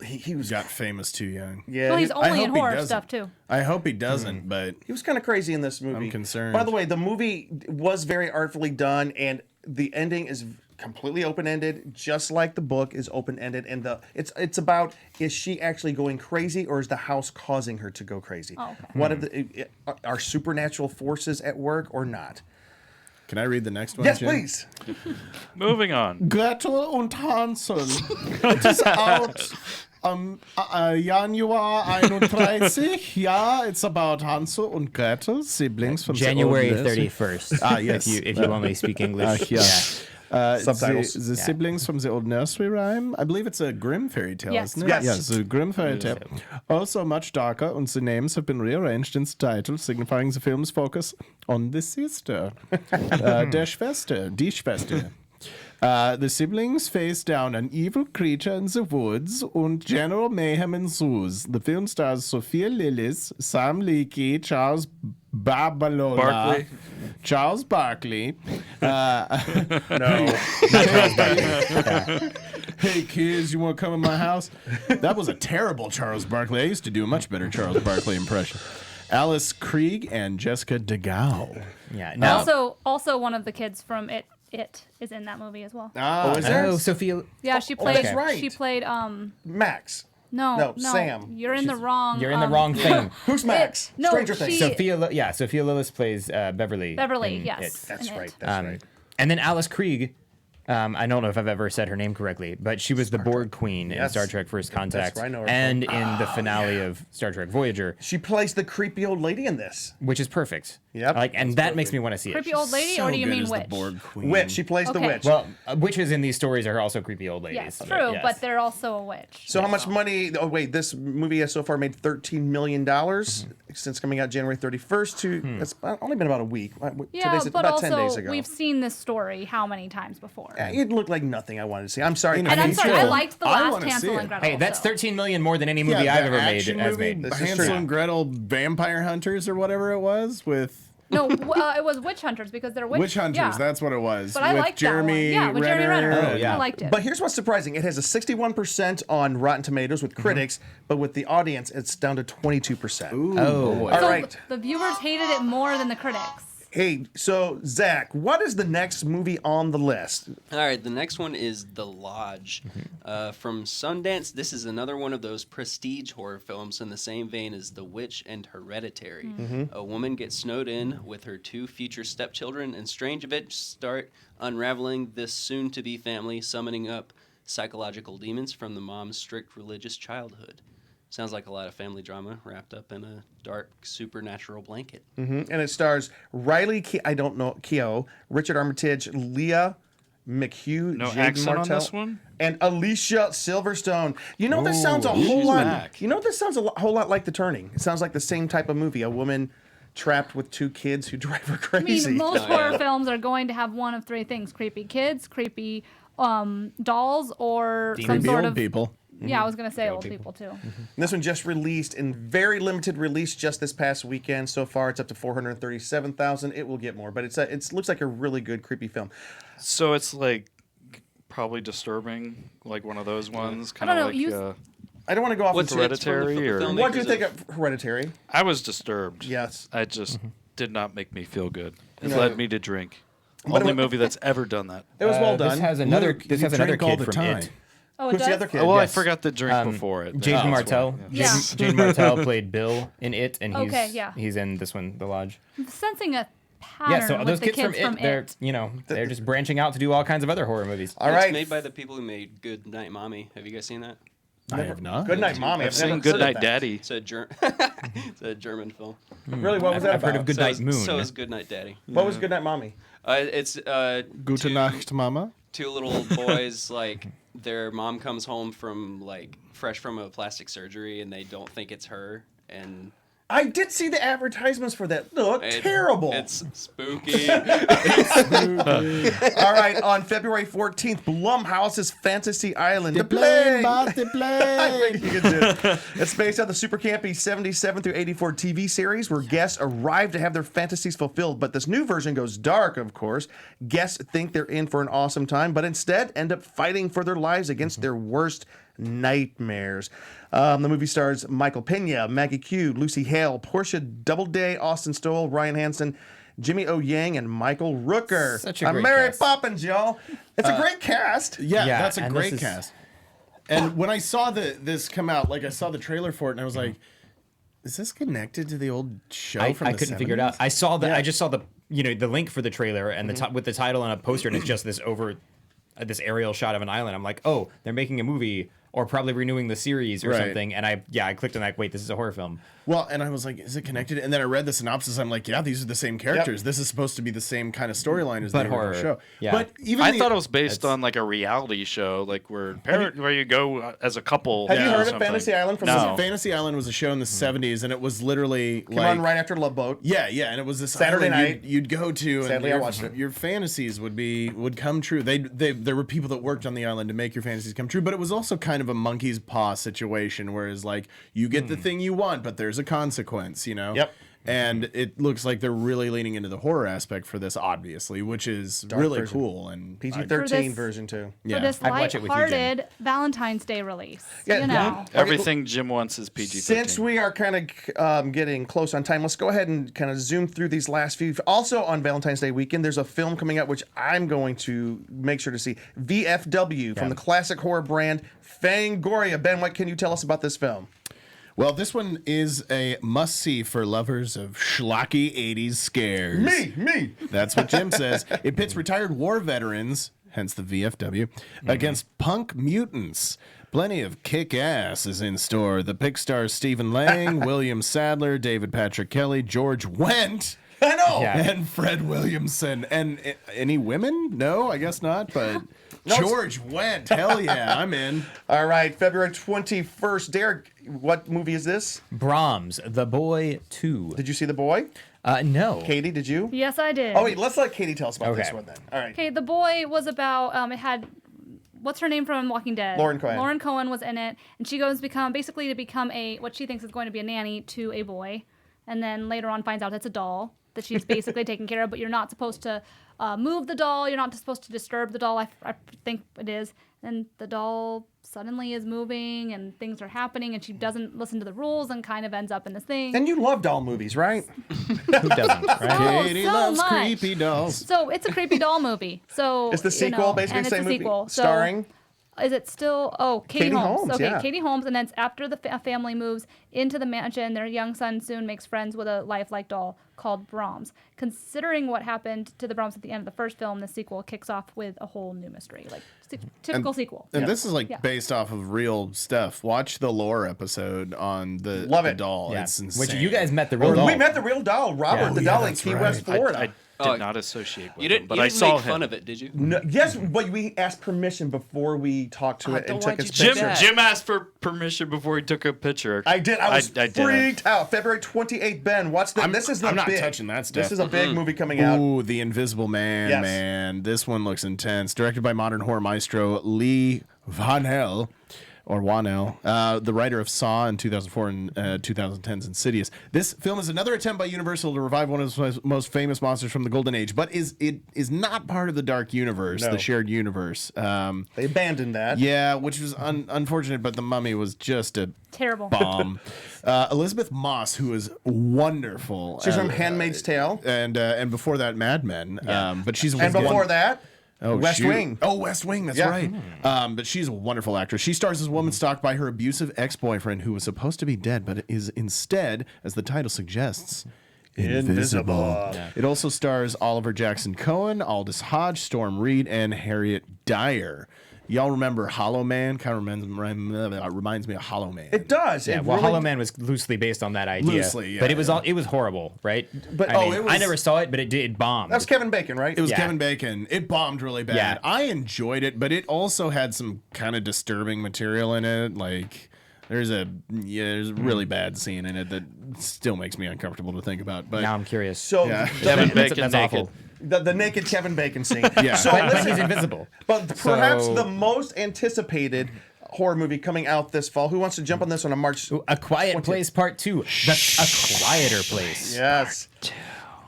he was, got famous too young. yeah, Well, he's he, only in hope he horror doesn't. stuff too. I hope he doesn't, but he was kind of crazy in this movie. I'm concerned. By the way, the movie was very artfully done, and the ending is completely open-ended, just like the book is open-ended. And it's about, is she actually going crazy, or is the house causing her to go crazy? Oh, okay. What are supernatural forces at work or not? can I read the next one? Yes, Jim? please. Moving on. Gretel und Hansel. It is out Januar 31. Yeah, it's about Hansel and Gretel, siblings from January the old nursery. 31st. Ah, yes. If you only speak English. yeah. Subtitles. The siblings from the old nursery rhyme. I believe it's a Grimm fairy tale, Yes. isn't it? Yes. Yes, the Grimm fairy tale. Also much darker, and the names have been rearranged in the title, signifying the film's focus on the sister. Der Schwester, die Schwester. The siblings face down an evil creature in the woods and general mayhem ensues. The film stars Sophia Lillis, Sam Leakey, Charles Babalola, Barkley. Charles Barkley. Hey kids, you want to come in my house? That was a terrible Charles Barkley. I used to do a much better Charles Barkley impression. Alice Krieg and Jessica DeGao. Yeah. Now, Also one of the kids from It is in that movie as well. Oh, is there? Sophia. Yeah, she played. that's right. She played. Max. No, No, Sam. You're in the wrong. You're in the wrong thing. Who's Max? no, Stranger Things. she- Sophia Lillis plays Beverly. Beverly, in yes. It. That's in right. It. That's right. And then Alice Krieg. I don't know if I've ever said her name correctly, but she was the Borg Queen in Yes. Star Trek First Contact where I know her and from. in the finale of Star Trek Voyager, She plays the creepy old lady in this. which is perfect. Yep. And that makes me want to see it. Creepy old lady, or do you good mean as witch? the Borg Queen. Witch. She plays the Okay. witch. Well, witches in these stories are also creepy old ladies. Yes, true, yes. but they're also a witch. So how much money? Oh wait, this movie has so far made $13 million. since coming out January 31st to it's only been about a week. Yeah, Today's but about 10 days also ago. we've seen this story how many times before? It looked like nothing I wanted to see. I'm sorry. And I'm sorry, I liked the I last wanna see Hansel it. and Gretel. Hey, that's so. 13 million more than any movie Yeah, I've the ever made action has movie, made. This is Hansel true. and Gretel Vampire Hunters or whatever it was with No, it was Witch Hunters because they're Witch Hunters. Yeah. That's what it was. But I with liked Jeremy that one. Yeah, with Jeremy Renner. Oh, yeah. I liked it. But here's what's surprising. It has a 61% on Rotten Tomatoes with critics, but with the audience, it's down to 22%. Oh, All so right. the viewers hated it more than the critics. Hey, so Zach, what is the next movie on the list? All right, the next one is The Lodge. From Sundance, this is another one of those prestige horror films in the same vein as The Witch and Hereditary. A woman gets snowed in with her 2 future stepchildren, and strange events start unraveling this soon-to-be family, summoning up psychological demons from the mom's strict religious childhood. Sounds like a lot of family drama wrapped up in a dark supernatural blanket. And it stars Riley Keough, Richard Armitage, Leah McHugh, No Jaden accent on Martell, this one? and Alicia Silverstone. You know, this sounds a whole she's lot. back. You know, this sounds a whole lot like The Turning. It sounds like the same type of movie. A woman trapped with 2 kids who drive her I crazy. mean, most horror films are going to have one of 3 things: creepy kids, creepy dolls, or some creepy sort old of people. Yeah, I was gonna say old people too. This one just released in very limited release just this past weekend. So far, it's up to 437,000. It will get more, but it looks like a really good creepy film. So it's like probably disturbing, like one of those ones. Kind I don't of know, like I don't want to go off. What's into it's from the Hereditary or- What do you filmmakers think of Hereditary? I was disturbed. Yes. I just did not make me feel good. It No. led me to drink. But Only it- movie that's ever done that. It was well done. This has another. Luke, This you has another drink all kid the from time. It. Oh, it Who's does? the other kid? Well, Yes. I forgot the drink before it. Jaden That's Martell. why, Yeah. Jaden Martell played Bill in It, and he's Okay, yeah. he's in this one, The Lodge. I'm sensing a pattern Yeah, so with those the kids from It, they're they're just branching out to do all kinds of other horror movies. All It's right. made by the people who made Good Night Mommy. Have you guys seen that? I have not. Good Night, Mommy. I've seen Good Night Daddy. It's a, it's a German film. Really, what was that I've heard about? of Good Night Moon. So is Good Night Daddy. What was Good Night, Mommy? It's Gute Nacht, Mama. 2 little boys, like their mom comes home from like fresh from a plastic surgery, and they don't think it's her, and I did see the advertisements for that. They look terrible. It's spooky. All right, on February 14th, Blumhouse's Fantasy Island. The play. I think you can do it. It's based on the super campy 77 through 84 TV series where guests arrive to have their fantasies fulfilled. But this new version goes dark, of course. Guests think they're in for an awesome time, but instead end up fighting for their lives against their worst nightmares. The movie stars Michael Pena, Maggie Q, Lucy Hale, Portia Doubleday, Austin Stowell, Ryan Hansen, Jimmy O. Yang, and Michael Rooker. Such a great Mary cast. Poppins, y'all. It's a great cast. Yeah, Yeah, that's a and great this is- cast. And when I saw this come out, like I saw the trailer for it, and I was like, "Is this connected to the old show I from the couldn't figure it 70s? out. I just saw the the link for the trailer and with the title and a poster, and it's just this this aerial shot of an island. I'm like, oh, they're making a movie or probably renewing the series or Right. something. And I clicked on wait, this is a horror film. Well, and I was like, "Is it connected?" And then I read the synopsis. I'm like, "Yeah, these are the same characters. This is supposed to be the same kind of storyline as But the original horror. show." Yeah. But even I the- thought it was based on like a reality show, like where you go as a couple. Have you or heard of something. Fantasy Island from No. Fantasy Island was a show in the 70s, and it was literally Came like on right after Love Boat. Yeah, and it was this Saturday island night. you'd go to, Sadly, I and watched it. your fantasies would come true. There were people that worked on the island to make your fantasies come true, but it was also kind of a monkey's paw situation, whereas like you get the thing you want, but there's a consequence, Yep. And it looks like they're really leaning into the horror aspect for this, obviously, which is really version. cool. And PG-13 For this- version too. For Yeah. this I'd watch it with you, Jen. lighthearted Valentine's Day release. Yeah, you know. Everything Jim wants is PG-13. Since we are kind of getting close on time, let's go ahead and kind of zoom through these last few. Also on Valentine's Day weekend, there's a film coming out which I'm going to make sure to see. VFW from the classic horror brand Fangoria. Ben, what can you tell us about this film? Well, this one is a must-see for lovers of schlocky 80s scares. Me. That's what Jim says. It pits retired war veterans, hence the VFW, against punk mutants. Plenty of kick-ass is in store. The pick stars Stephen Lang, William Sadler, David Patrick Kelly, George Wendt, I know. Yeah. and Fred Williamson. And any women? No, I guess not, but... George went. Hell yeah, I'm in. All right, February 21st. Derek, what movie is this? Brahms The Boy 2. Did you see The Boy? No. Katie, did you? Yes, I did. Oh, wait, let's let Katie tell us about this Okay. one then. All right. Okay, The Boy was about, it had, what's her name from Walking Dead? Lauren Cohen. Lauren Cohen was in it, and she goes basically to become what she thinks is going to be a nanny to a boy, and then later on finds out it's a doll that she's basically taking care of, but you're not supposed to move the doll, you're not supposed to disturb the doll, I think it is. And the doll suddenly is moving and things are happening and she doesn't listen to the rules and kind of ends up in this thing. And you love doll movies, right? Who doesn't, right? Katie so loves much. creepy dolls. So it's a creepy doll movie. So It's the sequel, basically and the it's same a movie, sequel. So starring? Is it still? Oh, Katie Katie Holmes. Holmes, Okay, yeah. Katie Holmes, and then it's after the family moves into the mansion. Their young son soon makes friends with a lifelike doll called Brahms. Considering what happened to the Brahms at the end of the first film, the sequel kicks off with a whole new mystery, like typical sequel. And this is like Yeah. based off of real stuff. Watch the lore episode on the, Love the it. doll. Yeah. It's Which insane. you guys met the real We doll. met the real doll, Robert, Yeah. the Oh, doll yeah, in that's Key right. West, Florida. I Oh, did not associate with You him, didn't, but you I didn't saw make him. fun of it, did you? No, yes, but we asked permission before we talked to it and took why'd his you do picture. that? Jim asked for permission before he took a picture. I did. I was didn't. freaked out. February 28th, Ben. Watch this. This is I'm not big. touching that stuff. This is a big movie coming out. Ooh, The Invisible Man, Yes. man. This one looks intense. Directed by modern horror maestro Lee Vanel, or Wanel, the writer of Saw in 2004 and 2010's Insidious. This film is another attempt by Universal to revive one of the most famous monsters from the Golden Age, but it is not part of the Dark Universe, No. the shared universe. They abandoned that. Yeah, which was unfortunate, but The Mummy was just a Terrible. bomb. Elizabeth Moss, who is wonderful. She's from Handmaid's Tale. And before that, Mad Men. But she's And before that, Oh, West shoot. Wing. Oh, West Wing. That's Yeah. right. But she's a wonderful actress. She stars as a woman stalked by her abusive ex-boyfriend who was supposed to be dead, but is instead, as the title suggests, invisible. Yeah. It also stars Oliver Jackson Cohen, Aldous Hodge, Storm Reed, and Harriet Dyer. Y'all remember Hollow Man? Kind of reminds me of Hollow Man. it does. Yeah, It well, really- Hollow Man was loosely based on that idea. Loosely, yeah, But it was horrible, right? But- I mean, it was- I never saw it, but it bombed. That was Kevin Bacon, right? It was Yeah. Kevin Bacon. It bombed really bad. Yeah. I enjoyed it, but it also had some kind of disturbing material in it. Like there's a really bad scene in it that still makes me uncomfortable to think about. But Now I'm curious. So Yeah. Kevin That's- Bacon that's naked. awful. the naked Kevin Bacon scene. Yeah. So But listen, he's invisible. but perhaps So- the most anticipated horror movie coming out this fall. Who wants to jump on this one on March? A Quiet Place Part 2. A Quieter Place. Yes.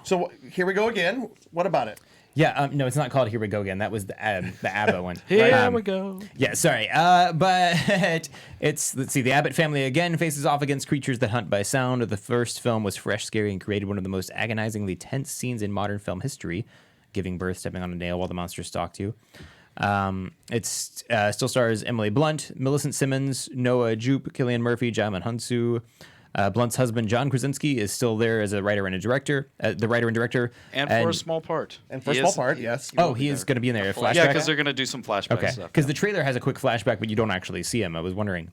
So here we go again. What about it? Yeah, no, it's not called Here We Go Again. That was the ABBA one. Here we go. Yeah, sorry. But let's see. The Abbott family again faces off against creatures that hunt by sound. The first film was fresh, scary, and created one of the most agonizingly tense scenes in modern film history, giving birth, stepping on a nail while the monster stalked you. It still stars Emily Blunt, Millicent Simmons, Noah Jupe, Cillian Murphy, Jaimin Hunsu. Blunt's husband, John Krasinski, is still there as a writer and a director, the writer and director. And for a small part. And for a He small is- part, yes. Oh, he is going to be in there. A flashback? Yeah, because they're going to do some flashback Okay, stuff. because the trailer has a quick flashback, but you don't actually see him. I was wondering.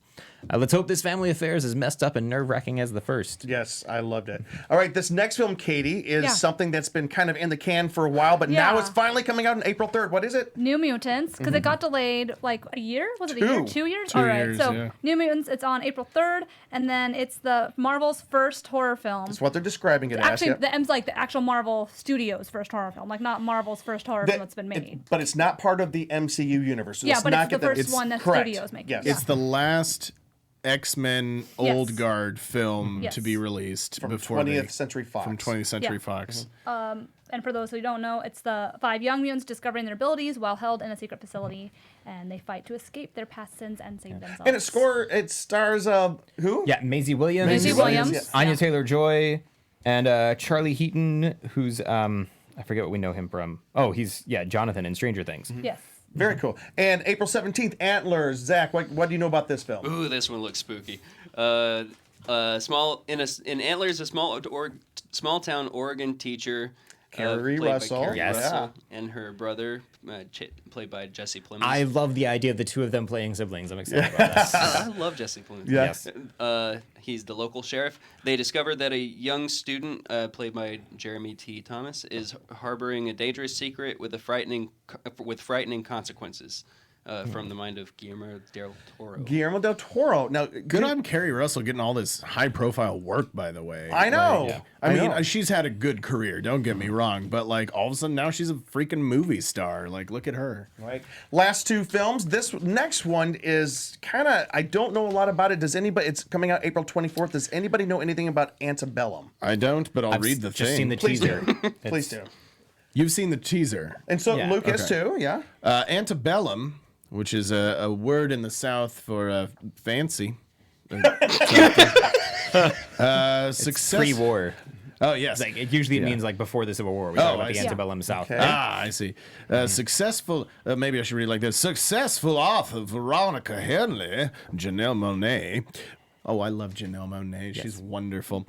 Let's hope this family affair is as messed up and nerve-wracking as the first. Yes, I loved it. All right, this next film, Katie, is Yeah. something that's been kind of in the can for a while, but now Yeah. it's finally coming out on April 3rd. What is it? New Mutants, because it got delayed like a year. Was it a year? 2 years? 2 All right. years, So yeah. New Mutants, it's on April 3rd, and then it's the Marvel's first horror film. That's what they're describing it Actually, as. Yep. the M's like the actual Marvel Studios' first horror film, like not Marvel's first horror film that's been made. But it's not part of the MCU universe. So Yeah, let's but not it's the get that- first one that correct. Studios making. Yes. Yeah. it's the last X-Men Old Yes. Guard film Yes. to be released From before 20th Century Fox. From 20th Century Yeah. Fox. And for those who don't know, it's the 5 young mutants discovering their abilities while held in a secret facility, and they fight to escape their past sins and save themselves. And it stars who? Yeah, Maisie Williams. Maisie Williams. yes. Anya Yeah. Taylor-Joy, and Charlie Heaton, who's I forget what we know him from. Oh, he's Jonathan in Stranger Things. Yes. Very cool. And April 17th, Antlers. Zach, what do you know about this film? Ooh, this one looks spooky. In Antlers, a small town Oregon teacher Carrie played by Russell. Carrie Yes. Russell, and her brother, played by Jesse Plemons. I love the idea of the two of them playing siblings. I'm excited about that. I love Jesse Plemons. Yeah. Yes. He's the local sheriff. They discovered that a young student, played by Jeremy T. Thomas, is harboring a dangerous secret with frightening consequences. From the mind of Guillermo del Toro. Guillermo del Toro. Now, Good on Carrie Russell getting all this high-profile work, by the way. I know. Like, Yeah. I mean, know. she's had a good career. Don't get me wrong, but like all of a sudden now she's a freaking movie star. Like, look at her. Right. Last two films. This next one is kind of, I don't know a lot about it. Does anybody, it's coming out April 24th. Does anybody know anything about Antebellum? I don't, but I'll read the just thing. seen the Please teaser. do. Please do. You've seen the teaser. And so Yeah. Lucas Okay. too, yeah. Antebellum, which is a word in the South for fancy. Success. Pre-war. Oh, yes. Like it usually means like before the Civil War. We talk about I the see. antebellum South. Okay. Ah, I see. Successful, maybe I should read it like this. Successful author Veronica Henley, Janelle Monáe. Oh, I love Janelle Monáe. She's wonderful.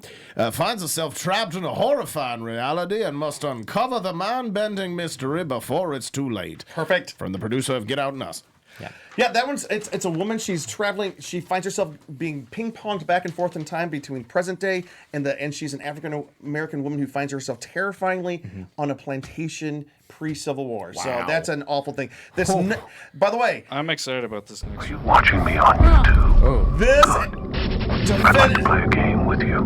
Finds herself trapped in a horrifying reality and must uncover the mind-bending mystery before it's too late. Perfect. From the producer of Get Out and Us. Yeah. Yeah, that one's it's a woman. She's traveling. She finds herself being ping-ponged back and forth in time between present day and she's an African American woman who finds herself terrifyingly on a plantation pre-Civil War. So that's an awful thing. This, by the way, I'm excited about this next Are you watching me on YouTube? this I'd like to play a game with you.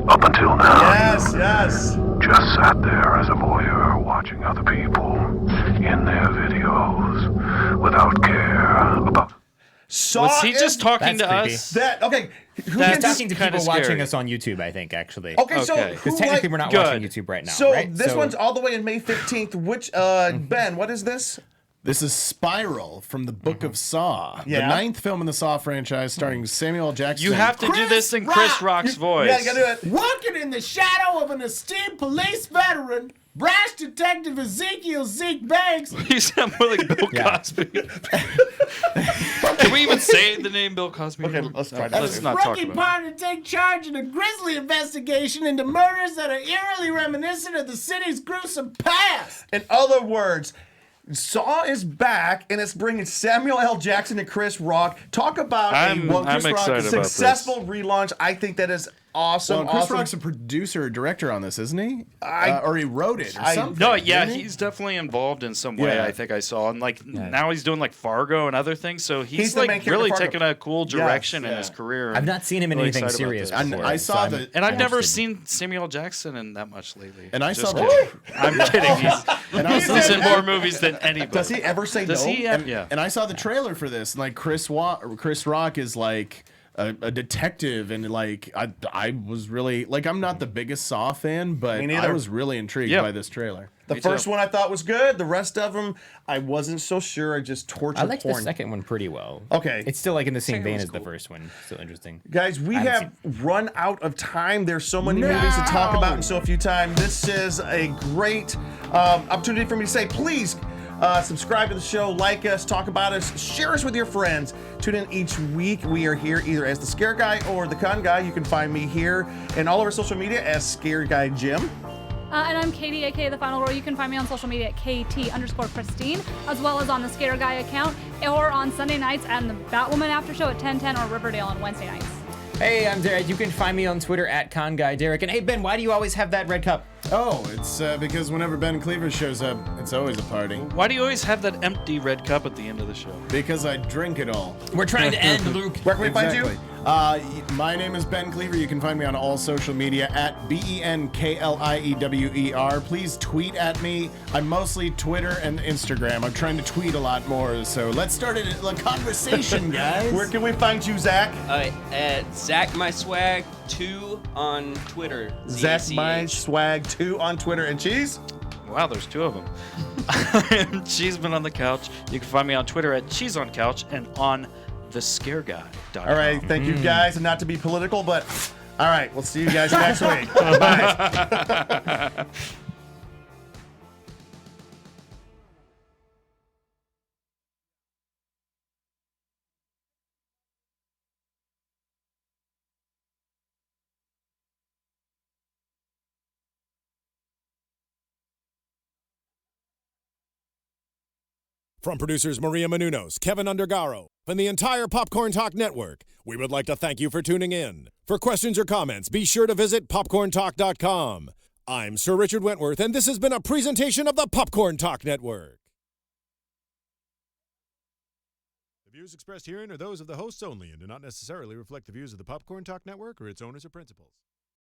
Up until now, yes. just sat there as a voyeur watching other people in their videos without care about... Saw Was he is- just talking That's to creepy. us? That okay? Who That's can Talking to kinda people watching scary. us on YouTube, I think actually. Okay, so Okay. who Because technically like, we're not Good. watching YouTube right now, so right? this one's all the way in May 15th. Which Ben, what is this? This is Spiral from the Book of Saw, the Yeah. 9th film in the Saw franchise starring Samuel L. Jackson. You have to do this in Chris Rock's voice. Yeah, you gotta do it. Working in the shadow of an esteemed police veteran, brash detective Ezekiel Zeke Banks. You sound more like Bill Cosby. Can we even say the name Bill Cosby? Okay, let's try No, to- let's not talk Rookie about it. partner take charge in a grisly investigation into murders that are eerily reminiscent of the city's gruesome past. In other words, Saw is back, and it's bringing Samuel L. Jackson and Chris Rock. Talk about I'm Chris Rock excited about this. successful relaunch. I think that is awesome. Well, Chris awesome. Rock's a producer or director on this, isn't he? Or he wrote it or something. No, yeah, didn't he? he's definitely involved in some way. Yeah. I think I saw, and like now he's doing like Fargo and other things. So he's the main like character really of Fargo. taking a cool direction in yeah. his career. I've not seen him in Really anything excited about serious this. before. I saw the. And I've never interested. seen Samuel Jackson in that much lately. And I saw Just the- kidding. I'm kidding. And I saw He's the- in more movies than anybody. Does he ever say Does no? he? Yeah. And I saw the trailer for this. And like Chris Rock is like a detective, and like I was really like I'm not the biggest Saw fan, but Me neither. I was really intrigued Yeah. by this trailer. The Me first too. one I thought was good. The rest of them, I wasn't so sure. I just tortured I liked porn. the second one pretty well. Okay. It's still like in the same Second vein one's as the cool. first one. Still interesting. Guys, we I have haven't run out of time. There's so many movies to talk about in so few time. This is a great opportunity for me to say, please subscribe to the show, like us, talk about us, share us with your friends. Tune in each week. We are here either as the Scare Guy or the Con Guy. You can find me here and all over social media as Scare Guy Jim. And I'm Katie, aka The Final Row. You can find me on social media at KT_Christine, as well as on the Skater Guy account, or on Sunday nights and the Batwoman After Show at 10:10 or Riverdale on Wednesday nights. Hey, I'm Derek. You can find me on Twitter at ConGuyDerek. And hey, Ben, why do you always have that red cup? Oh, it's because whenever Ben Cleaver shows up, it's always a party. Why do you always have that empty red cup at the end of the show? Because I drink it all. We're trying to end, Luke. Where can we find you? My name is Ben Cleaver. You can find me on all social media at BenKliewer. Please tweet at me. I'm mostly Twitter and Instagram. I'm trying to tweet a lot more, so let's start a conversation, guys. Where can we find you, Zach? At Zach My Swag 2 on Twitter. Zach ZACH. My Swag 2 on Twitter. And Cheese? Wow, there's two of them. I am Cheeseman on the Couch. You can find me on Twitter at CheeseOnCouch and on thescareguy.com. All right, thank you guys, and not to be political, but all right, we'll see you guys next week. Bye. From producers Maria Menounos, Kevin Undergaro, and the entire Popcorn Talk Network, we would like to thank you for tuning in. For questions or comments, be sure to visit popcorntalk.com. I'm Sir Richard Wentworth, and this has been a presentation of the Popcorn Talk Network. The views expressed herein are those of the hosts only and do not necessarily reflect the views of the Popcorn Talk Network or its owners or principals.